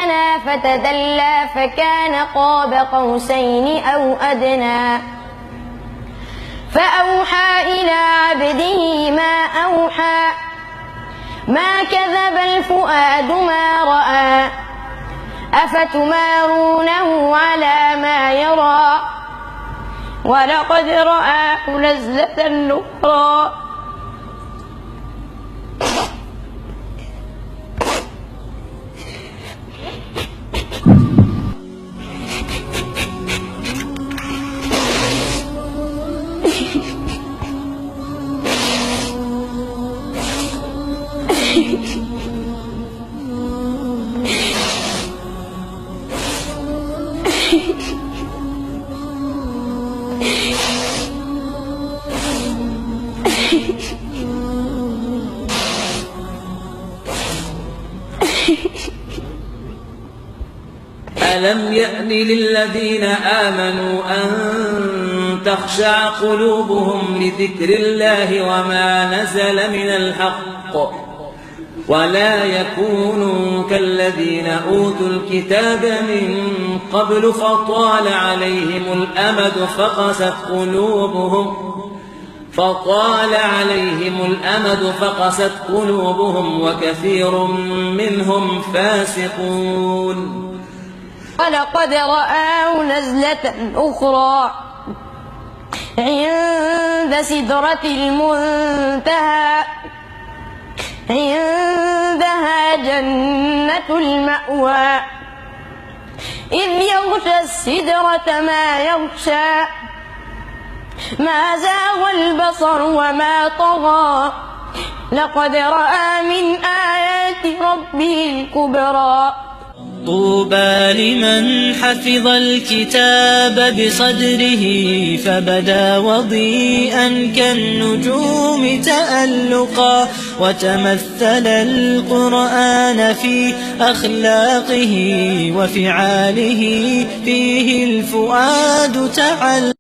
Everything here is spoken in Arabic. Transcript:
دنا فتدلى فكان قاب قوسين أو أدنى فأوحى إلى عبده ما أوحى ما كذب الفؤاد ما رأى أفتمارونه على ما يرى ولقد رآه نزلة أخرى ألم يأن للذين آمنوا أن تخشع قلوبهم لذكر الله وما نزل من الحق ولا يكونوا كالذين أوتوا الكتاب من قبل فطال عليهم الأمد فقست قلوبهم وكثير منهم فاسقون. ولقد رآه نزلة أخرى عند سدرة المنتهى عندها جنة المأوى إذ يغشى السدرة ما يغشى ما زاغ البصر وما طغى لقد رأى من آيات ربه الكبرى. طوبى لمن حفظ الكتاب بصدره فبدا وضيئا كالنجوم تألقا وتمثل القرآن في أخلاقه وفعاله فيه الفؤاد تعلق.